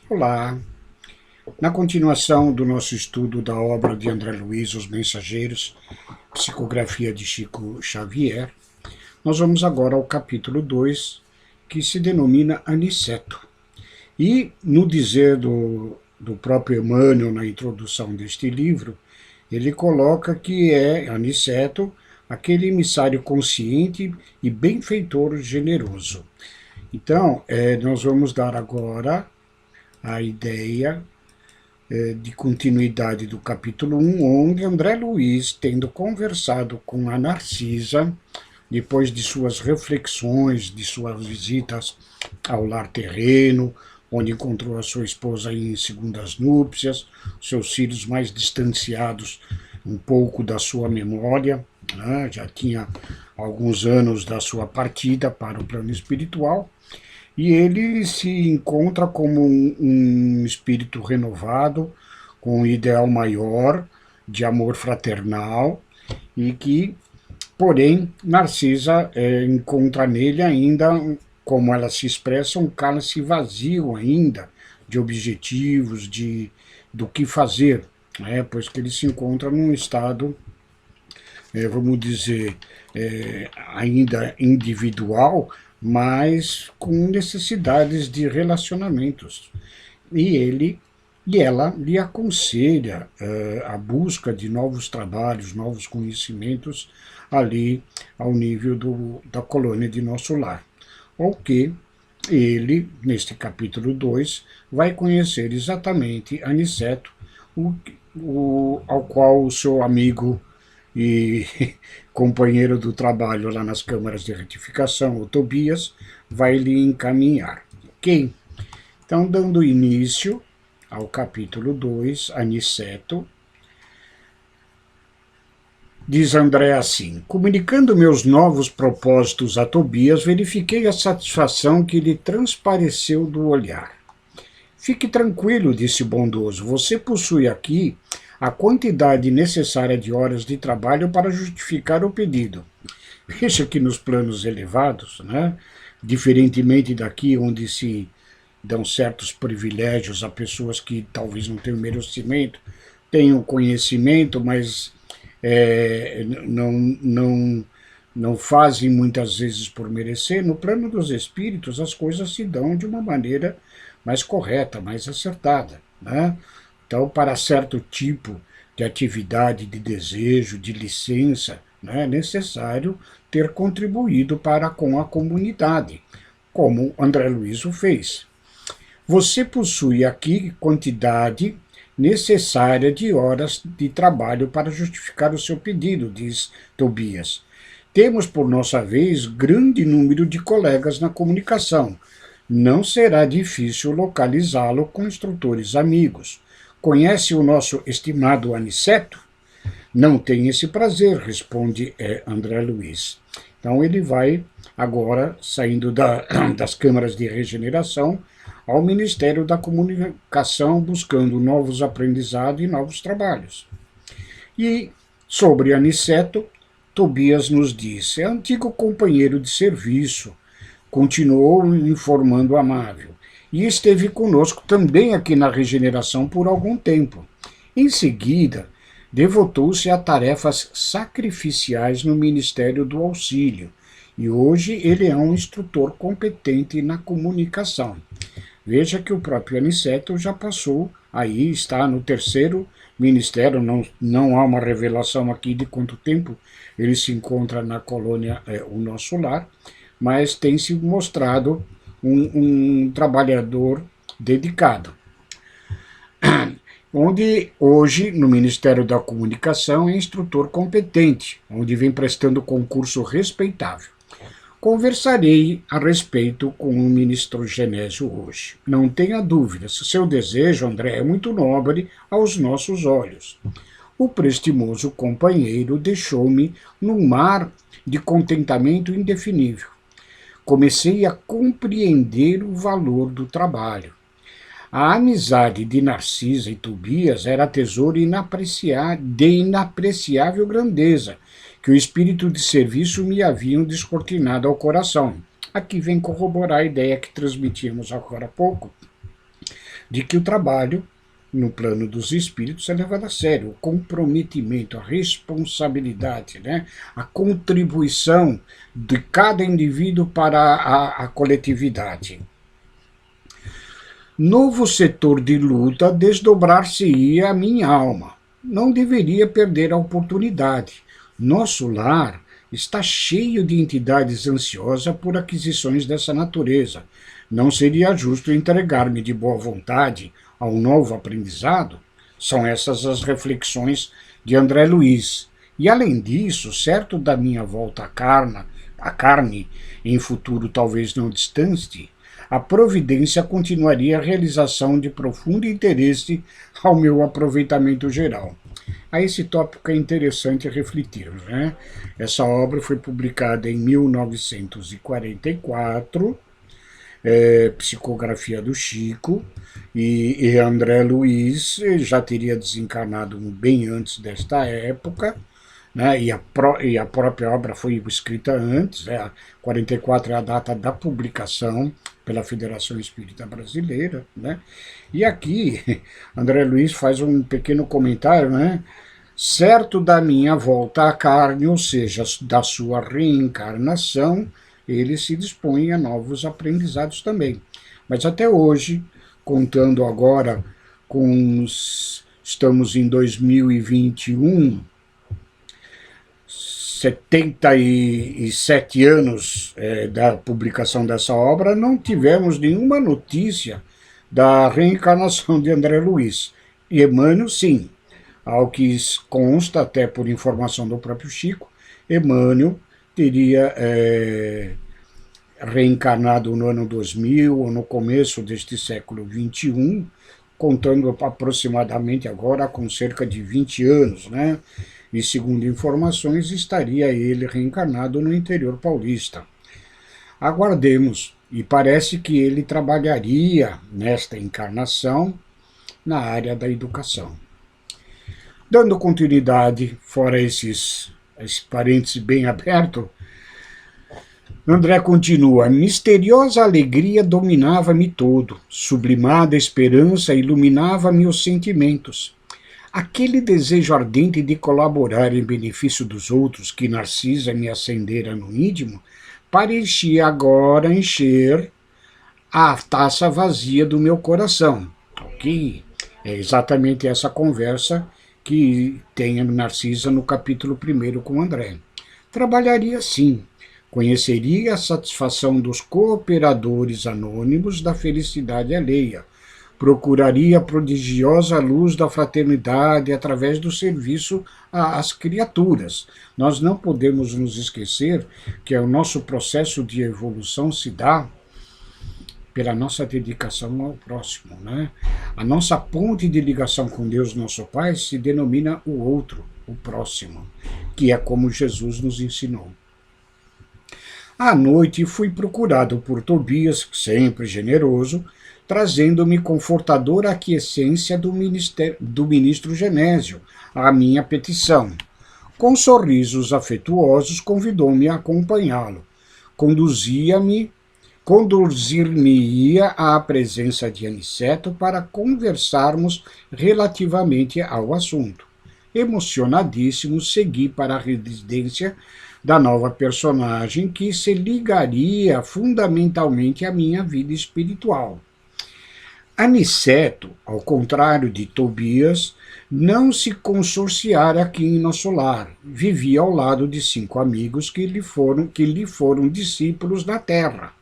Olá! Na continuação do nosso estudo da obra de André Luiz, Os Mensageiros, psicografia de Chico Xavier, nós vamos agora ao capítulo 2, que se denomina Aniceto. E, no dizer do próprio Emmanuel, na introdução deste livro, ele coloca que é Aniceto aquele emissário consciente e benfeitor generoso. Então, nós vamos dar agora a ideia de continuidade do capítulo 1, onde André Luiz, tendo conversado com a Narcisa, depois de suas reflexões, de suas visitas ao lar terreno, onde encontrou a sua esposa em segundas núpcias, seus filhos mais distanciados um pouco da sua memória, né? Já tinha alguns anos da sua partida para o plano espiritual, e ele se encontra como um espírito renovado, com um ideal maior, de amor fraternal, e que, porém, Narcisa encontra nele ainda, como ela se expressa, um cálice vazio ainda, de objetivos, do que fazer, né? Pois que ele se encontra num estado, vamos dizer, ainda individual, mas com necessidades de relacionamentos. E ela lhe aconselha a busca de novos trabalhos, novos conhecimentos ali ao nível da colônia de Nosso Lar. O que ele, neste capítulo 2, vai conhecer exatamente Aniceto, ao qual o seu amigo e companheiro do trabalho lá nas câmaras de retificação, o Tobias, vai lhe encaminhar. Ok? Então, dando início ao capítulo 2, Aniceto, diz André assim: comunicando meus novos propósitos a Tobias, verifiquei a satisfação que lhe transpareceu do olhar. Fique tranquilo, disse bondoso, você possui aqui a quantidade necessária de horas de trabalho para justificar o pedido. Veja que nos planos elevados, né, diferentemente daqui onde se dão certos privilégios a pessoas que talvez não tenham merecimento, tenham conhecimento, mas não fazem muitas vezes por merecer, no plano dos espíritos as coisas se dão de uma maneira mais correta, mais acertada, né? Então, para certo tipo de atividade, de desejo, de licença, né, é necessário ter contribuído para com a comunidade, como André Luiz o fez. Você possui aqui quantidade necessária de horas de trabalho para justificar o seu pedido, diz Tobias. Temos, por nossa vez, grande número de colegas na comunicação. Não será difícil localizá-lo com instrutores amigos. Conhece o nosso estimado Aniceto? Não tem esse prazer, responde André Luiz. Então ele vai agora, saindo das câmaras de regeneração, ao Ministério da Comunicação, buscando novos aprendizados e novos trabalhos. E sobre Aniceto, Tobias nos diz: é antigo companheiro de serviço, continuou informando amável, e esteve conosco também aqui na regeneração por algum tempo. Em seguida, devotou-se a tarefas sacrificiais no Ministério do Auxílio, e hoje ele é um instrutor competente na comunicação. Veja que o próprio Aniceto já passou, aí está no terceiro ministério, não há uma revelação aqui de quanto tempo ele se encontra na colônia O Nosso Lar, mas tem se mostrado um trabalhador dedicado. Onde hoje, no Ministério da Comunicação, é instrutor competente, onde vem prestando concurso respeitável. Conversarei a respeito com o ministro Genésio hoje. Não tenha dúvidas, seu desejo, André, é muito nobre aos nossos olhos. O prestimoso companheiro deixou-me num mar de contentamento indefinível. Comecei a compreender o valor do trabalho. A amizade de Narcisa e Tobias era tesouro de inapreciável grandeza, que o espírito de serviço me haviam descortinado ao coração. Aqui vem corroborar a ideia que transmitimos agora há pouco, de que o trabalho no plano dos espíritos é levado a sério, o comprometimento, a responsabilidade, né? A contribuição de cada indivíduo para a coletividade. Novo setor de luta desdobrar-se-ia a minha alma. Não deveria perder a oportunidade. Nosso lar está cheio de entidades ansiosas por aquisições dessa natureza. Não seria justo entregar-me de boa vontade a um novo aprendizado? São essas as reflexões de André Luiz. E além disso, certo da minha volta à carne, em futuro talvez não distante, a providência continuaria a realização de profundo interesse ao meu aproveitamento geral. A esse tópico é interessante refletir, né? Essa obra foi publicada em 1944, Psicografia do Chico, e André Luiz já teria desencarnado bem antes desta época, né? E a própria obra foi escrita antes, 44 é a data da publicação pela Federação Espírita Brasileira, né? E aqui André Luiz faz um pequeno comentário, né? Certo da minha volta à carne, ou seja, da sua reencarnação, ele se dispõe a novos aprendizados também. Mas até hoje, contando agora estamos em 2021, 77 anos da publicação dessa obra, não tivemos nenhuma notícia da reencarnação de André Luiz. E Emmanuel, sim, ao que consta, até por informação do próprio Chico, Emmanuel teria reencarnado no ano 2000, ou no começo deste século XXI, contando aproximadamente agora com cerca de 20 anos, né? E segundo informações, estaria ele reencarnado no interior paulista. Aguardemos, e parece que ele trabalharia nesta encarnação na área da educação. Dando continuidade, fora esse parênteses bem aberto, André continua: misteriosa alegria dominava-me todo, sublimada esperança iluminava-me os sentimentos. Aquele desejo ardente de colaborar em benefício dos outros que Narcisa me acendera no íntimo, parecia agora encher a taça vazia do meu coração. Ok? É exatamente essa conversa que tem a Narcisa no capítulo 1 com André. Trabalharia sim, conheceria a satisfação dos cooperadores anônimos da felicidade alheia, procuraria a prodigiosa luz da fraternidade através do serviço às criaturas. Nós não podemos nos esquecer que o nosso processo de evolução se dá pela nossa dedicação ao próximo, né? A nossa ponte de ligação com Deus, nosso Pai, se denomina o outro, o próximo, que é como Jesus nos ensinou. À noite fui procurado por Tobias, sempre generoso, trazendo-me confortadora aquiescência do ministro Genésio, à minha petição. Com sorrisos afetuosos, convidou-me a acompanhá-lo. Conduzir-me-ia à presença de Aniceto para conversarmos relativamente ao assunto. Emocionadíssimo, segui para a residência da nova personagem que se ligaria fundamentalmente à minha vida espiritual. Aniceto, ao contrário de Tobias, não se consorciara aqui em nosso lar. Vivia ao lado de 5 amigos que lhe foram discípulos na terra,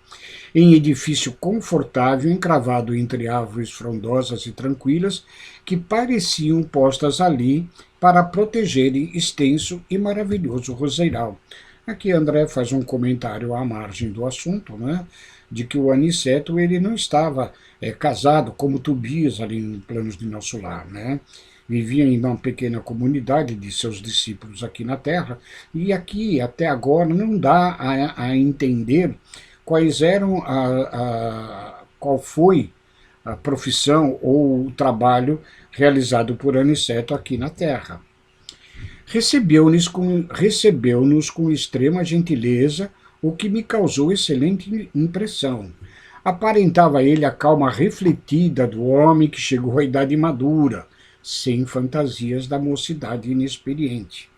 em edifício confortável encravado entre árvores frondosas e tranquilas que pareciam postas ali para protegerem extenso e maravilhoso roseiral. Aqui André faz um comentário à margem do assunto, né, de que o Aniceto ele não estava casado como Tobias ali em planos de nosso lar, né? Vivia em uma pequena comunidade de seus discípulos aqui na Terra, e aqui até agora não dá a entender quais eram qual foi a profissão ou o trabalho realizado por Aniceto aqui na Terra. Recebeu-nos com extrema gentileza, o que me causou excelente impressão. aparentava ele a calma refletida do homem que chegou à idade madura, sem fantasias da mocidade inexperiente.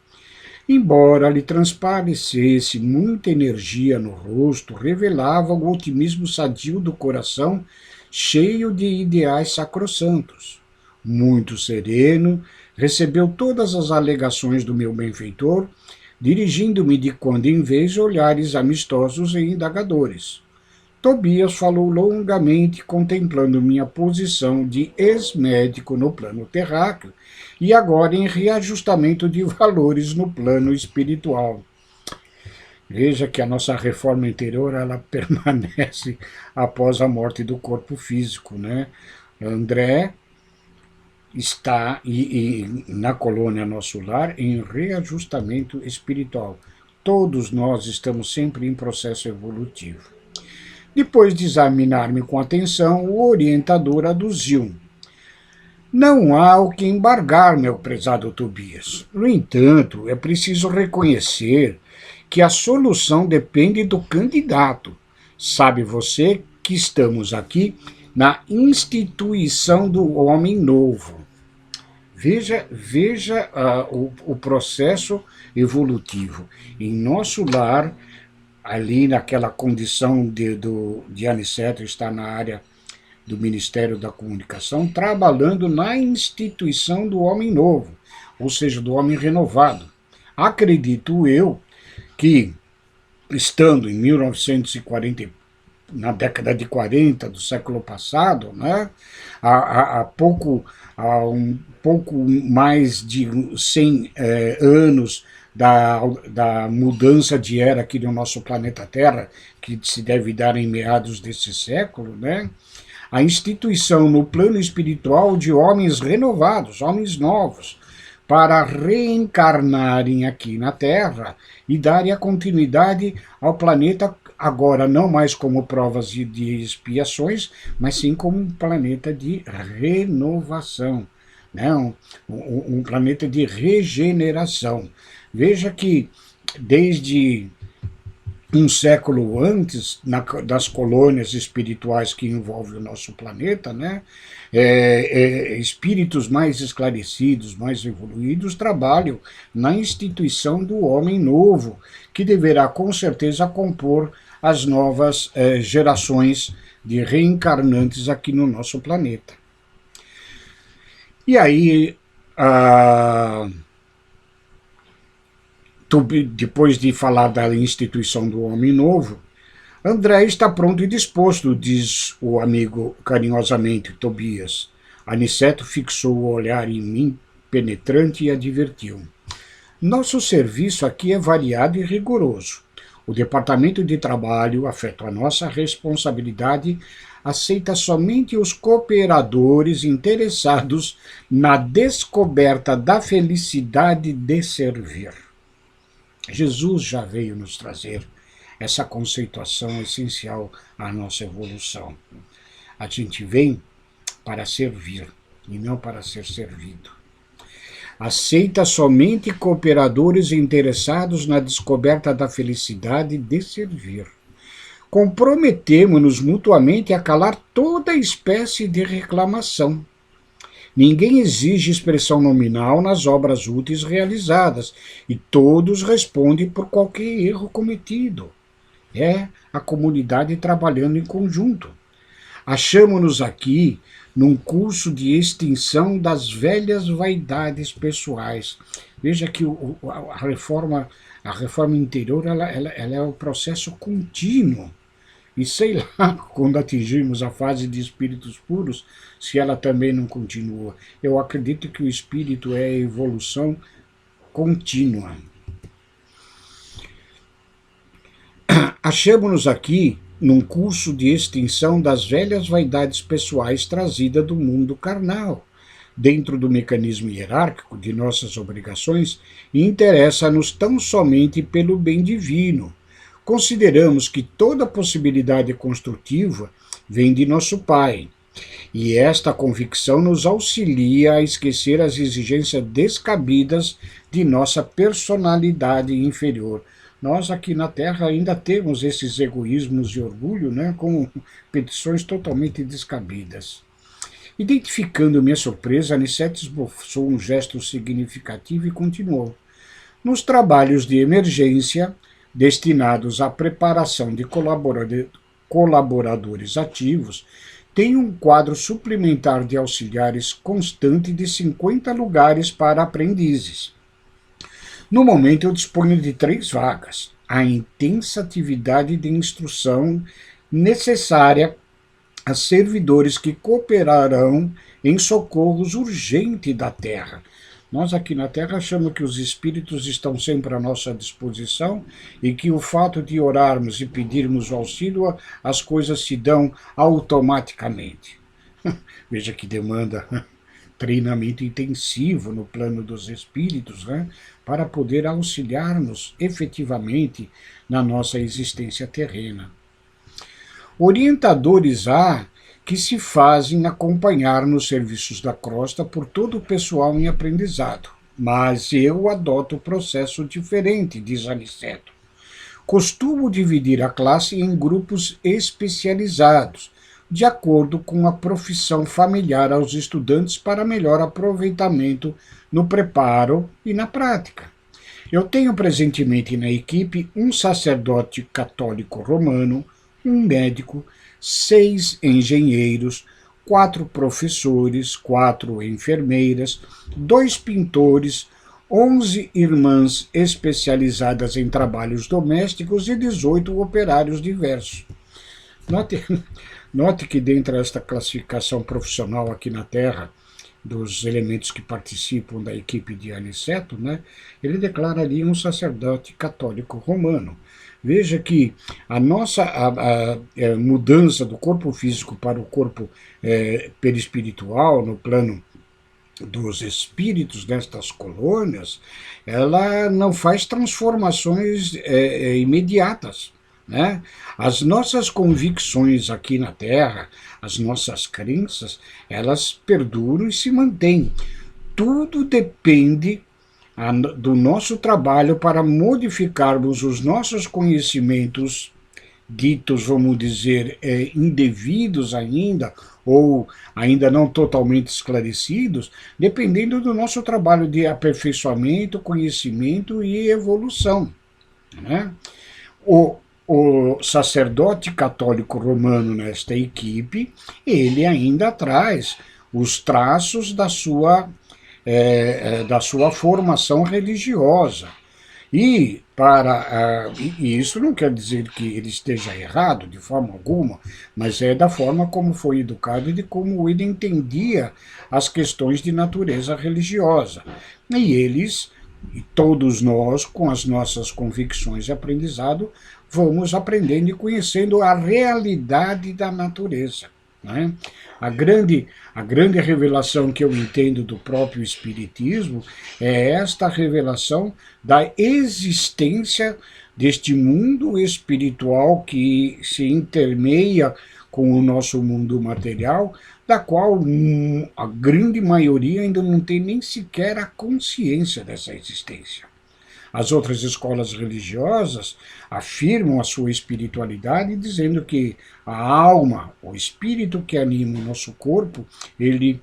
Embora lhe transparecesse muita energia no rosto, revelava o otimismo sadio do coração, cheio de ideais sacrossantos. Muito sereno, recebeu todas as alegações do meu benfeitor, dirigindo-me de quando em vez olhares amistosos e indagadores. Tobias falou longamente, contemplando minha posição de ex-médico no plano terráqueo e agora em reajustamento de valores no plano espiritual. Veja que a nossa reforma interior ela permanece após a morte do corpo físico, né? André está na colônia Nosso Lar em reajustamento espiritual. Todos nós estamos sempre em processo evolutivo. Depois de examinar-me com atenção, o orientador aduziu: não há o que embargar, meu prezado Tobias. No entanto, é preciso reconhecer que a solução depende do candidato. Sabe você que estamos aqui na instituição do homem novo. Veja o processo evolutivo. Em Nosso Lar, ali naquela condição de Aniceto estar na área do Ministério da Comunicação, trabalhando na instituição do homem novo, ou seja, do homem renovado. Acredito eu que, estando em 1940, na década de 40 do século passado, né, há um pouco mais de 100 anos da mudança de era aqui no nosso planeta Terra, que se deve dar em meados desse século, né, a instituição no plano espiritual de homens renovados, homens novos, para reencarnarem aqui na Terra e darem a continuidade ao planeta, agora não mais como provas de expiações, mas sim como um planeta de renovação, né? Um planeta de regeneração. Veja que desde um século antes, das colônias espirituais que envolvem o nosso planeta, né, espíritos mais esclarecidos, mais evoluídos, trabalham na instituição do homem novo, que deverá com certeza compor as novas gerações de reencarnantes aqui no nosso planeta. E aí, depois de falar da instituição do homem novo, André está pronto e disposto, diz o amigo carinhosamente, Tobias. Aniceto fixou o olhar em mim, penetrante, e advertiu: nosso serviço aqui é variado e rigoroso. O Departamento de Trabalho, afeto à nossa responsabilidade, aceita somente os cooperadores interessados na descoberta da felicidade de servir. Jesus já veio nos trazer essa conceituação essencial à nossa evolução. A gente vem para servir e não para ser servido. Aceita somente cooperadores interessados na descoberta da felicidade de servir. Comprometemo-nos mutuamente a calar toda espécie de reclamação. Ninguém exige expressão nominal nas obras úteis realizadas, e todos respondem por qualquer erro cometido. É a comunidade trabalhando em conjunto. Achamo-nos aqui num curso de extinção das velhas vaidades pessoais. Veja que a reforma interior ela é um processo contínuo. E sei lá, quando atingirmos a fase de espíritos puros, se ela também não continua. Eu acredito que o espírito é a evolução contínua. Achamos-nos aqui num curso de extinção das velhas vaidades pessoais trazidas do mundo carnal. Dentro do mecanismo hierárquico de nossas obrigações, interessa-nos tão somente pelo bem divino. Consideramos que toda possibilidade construtiva vem de nosso Pai, e esta convicção nos auxilia a esquecer as exigências descabidas de nossa personalidade inferior. nós aqui na Terra ainda temos esses egoísmos e orgulho, né, com petições totalmente descabidas. Identificando minha surpresa, Anissete esboçou um gesto significativo e continuou. Nos trabalhos de emergência, destinados à preparação de colaboradores ativos, tem um quadro suplementar de auxiliares constante de 50 lugares para aprendizes. No momento, eu disponho de 3 vagas. A intensa atividade de instrução necessária a servidores que cooperarão em socorros urgente da Terra. Nós aqui na Terra achamos que os espíritos estão sempre à nossa disposição e que o fato de orarmos e pedirmos o auxílio, as coisas se dão automaticamente. Veja que demanda treinamento intensivo no plano dos espíritos, né, para poder auxiliar-nos efetivamente na nossa existência terrena. Orientadores há que se fazem acompanhar nos serviços da crosta por todo o pessoal em aprendizado, mas eu adoto o processo diferente, diz Aniceto. Costumo dividir a classe em grupos especializados, de acordo com a profissão familiar aos estudantes para melhor aproveitamento no preparo e na prática. Eu tenho presentemente na equipe um sacerdote católico romano, um médico, 6 engenheiros, 4 professores, 4 enfermeiras, 2 pintores, 11 irmãs especializadas em trabalhos domésticos e 18 operários diversos. Note que dentro desta classificação profissional aqui na Terra, dos elementos que participam da equipe de Aniceto, né, ele declara ali um sacerdote católico romano. Veja que a nossa mudança do corpo físico para o corpo perispiritual, no plano dos espíritos destas colônias, ela não faz transformações imediatas. Né? As nossas convicções aqui na Terra, as nossas crenças, elas perduram e se mantêm. Tudo depende do nosso trabalho para modificarmos os nossos conhecimentos ditos, vamos dizer, indevidos ainda, ou ainda não totalmente esclarecidos, dependendo do nosso trabalho de aperfeiçoamento, conhecimento e evolução. Né? O sacerdote católico romano nesta equipe, ele ainda traz os traços da sua formação religiosa. E isso não quer dizer que ele esteja errado de forma alguma, mas é da forma como foi educado e de como ele entendia as questões de natureza religiosa. E eles, e todos nós, com as nossas convicções e aprendizado, vamos aprendendo e conhecendo a realidade da natureza. Né? A grande revelação que eu entendo do próprio Espiritismo é esta revelação da existência deste mundo espiritual que se intermeia com o nosso mundo material, da qual a grande maioria ainda não tem nem sequer a consciência dessa existência. As outras escolas religiosas afirmam a sua espiritualidade dizendo que a alma, o espírito que anima o nosso corpo, ele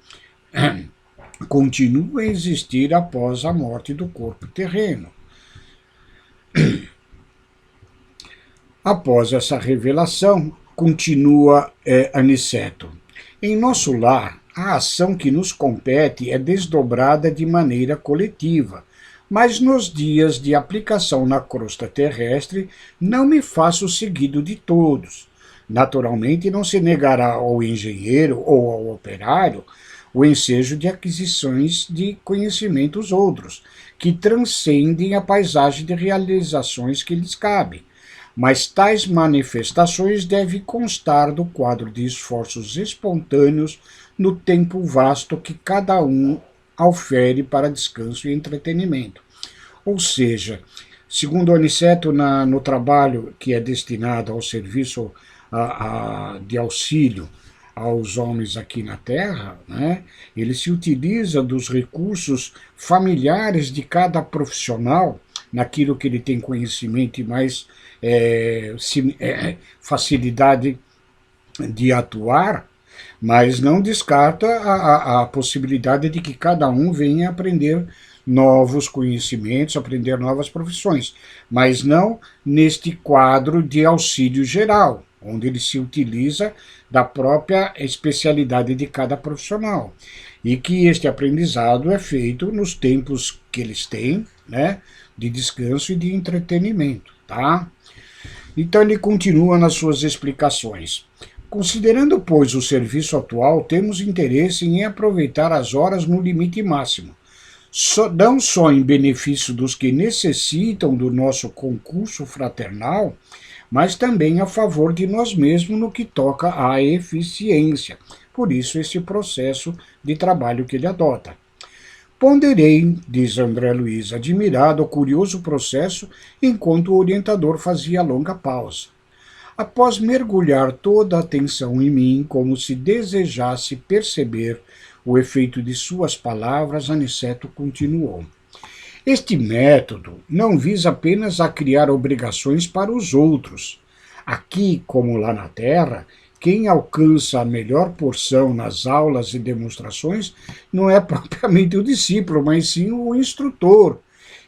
continua a existir após a morte do corpo terreno. Após essa revelação, continua Aniceto, em nosso lar, a ação que nos compete é desdobrada de maneira coletiva, mas nos dias de aplicação na crosta terrestre não me faço seguido de todos. Naturalmente não se negará ao engenheiro ou ao operário o ensejo de aquisições de conhecimentos outros, que transcendem a paisagem de realizações que lhes cabem. Mas tais manifestações devem constar do quadro de esforços espontâneos no tempo vasto que cada um aufere para descanso e entretenimento. Ou seja, segundo Aniceto, no trabalho que é destinado ao serviço de auxílio aos homens aqui na Terra, né, ele se utiliza dos recursos familiares de cada profissional naquilo que ele tem conhecimento e mais facilidade de atuar, mas não descarta a possibilidade de que cada um venha aprender novos conhecimentos, aprender novas profissões, mas não neste quadro de auxílio geral, onde ele se utiliza da própria especialidade de cada profissional. E que este aprendizado é feito nos tempos que eles têm, né, de descanso e de entretenimento, tá? Então ele continua nas suas explicações. Considerando, pois, o serviço atual, temos interesse em aproveitar as horas no limite máximo, não só em benefício dos que necessitam do nosso concurso fraternal, mas também a favor de nós mesmos no que toca à eficiência. Por isso, esse processo de trabalho que ele adota. Ponderei, diz André Luiz, admirado o curioso processo, enquanto o orientador fazia longa pausa. Após mergulhar toda a atenção em mim, como se desejasse perceber o efeito de suas palavras, Aniceto continuou. Este método não visa apenas a criar obrigações para os outros. Aqui, como lá na Terra, quem alcança a melhor porção nas aulas e demonstrações não é propriamente o discípulo, mas sim o instrutor,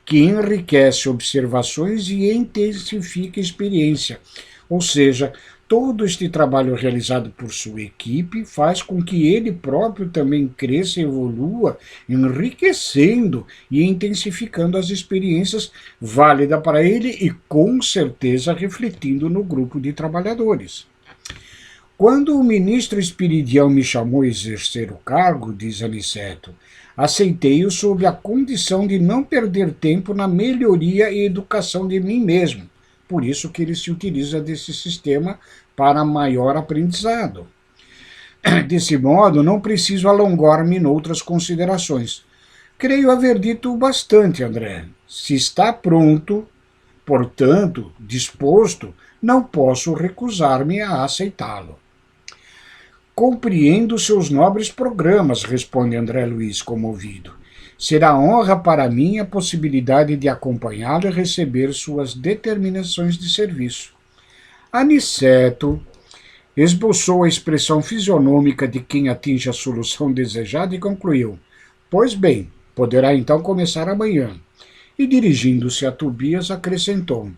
que enriquece observações e intensifica a experiência. Ou seja, todo este trabalho realizado por sua equipe faz com que ele próprio também cresça e evolua, enriquecendo e intensificando as experiências válidas para ele e, com certeza, refletindo no grupo de trabalhadores. Quando o ministro espiridião me chamou a exercer o cargo, diz Aniceto, aceitei-o sob a condição de não perder tempo na melhoria e educação de mim mesmo. Por isso que ele se utiliza desse sistema para maior aprendizado. Desse modo, não preciso alongar-me em outras considerações. Creio haver dito bastante, André. Se está pronto, portanto, disposto, não posso recusar-me a aceitá-lo. Compreendo seus nobres programas, responde André Luiz, comovido. Será honra para mim a possibilidade de acompanhá-lo e receber suas determinações de serviço. Aniceto esboçou a expressão fisionômica de quem atinge a solução desejada e concluiu: pois bem, poderá então começar amanhã. E dirigindo-se a Tobias, acrescentou: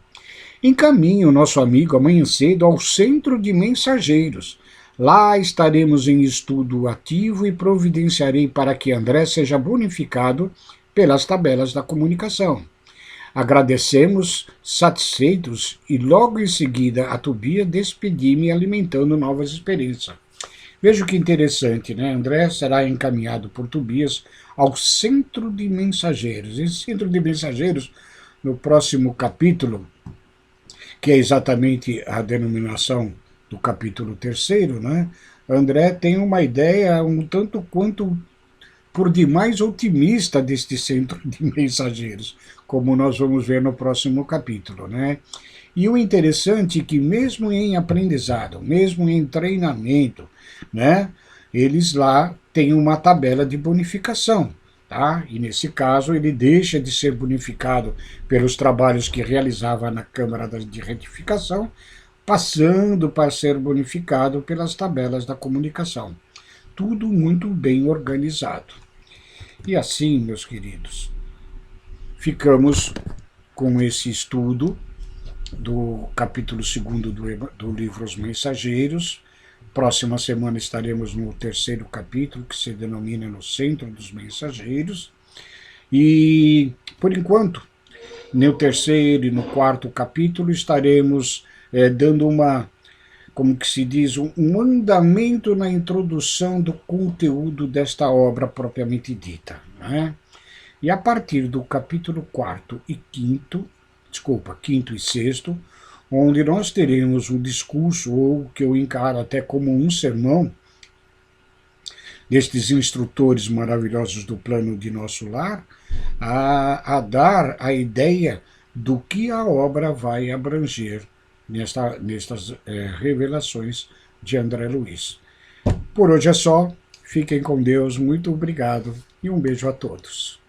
encaminhe o nosso amigo amanhã cedo ao centro de mensageiros. Lá estaremos em estudo ativo e providenciarei para que André seja bonificado pelas tabelas da comunicação. Agradecemos, satisfeitos, e logo em seguida a Tobias despedi-me alimentando novas experiências. Veja que interessante, né? André será encaminhado por Tobias ao centro de mensageiros. Esse centro de mensageiros, no próximo capítulo, que é exatamente a denominação do capítulo 3º, né? André tem uma ideia um tanto quanto por demais otimista deste centro de mensageiros, como nós vamos ver no próximo capítulo, né? E o interessante é que mesmo em aprendizado, mesmo em treinamento, né, eles lá têm uma tabela de bonificação, tá? E nesse caso ele deixa de ser bonificado pelos trabalhos que realizava na Câmara de Retificação, passando para ser bonificado pelas tabelas da comunicação. Tudo muito bem organizado. E assim, meus queridos, ficamos com esse estudo do capítulo 2º do livro Os Mensageiros. Próxima semana estaremos no 3º capítulo, que se denomina No Centro dos Mensageiros. E, por enquanto, no 3º e no 4º capítulo estaremos dando como que se diz, um andamento na introdução do conteúdo desta obra propriamente dita, né? E a partir do capítulo 4º e 5º e 6º, onde nós teremos um discurso, ou que eu encaro até como um sermão, destes instrutores maravilhosos do plano de nosso lar, a dar a ideia do que a obra vai abranger nestas revelações de André Luiz. Por hoje é só, fiquem com Deus, muito obrigado e um beijo a todos.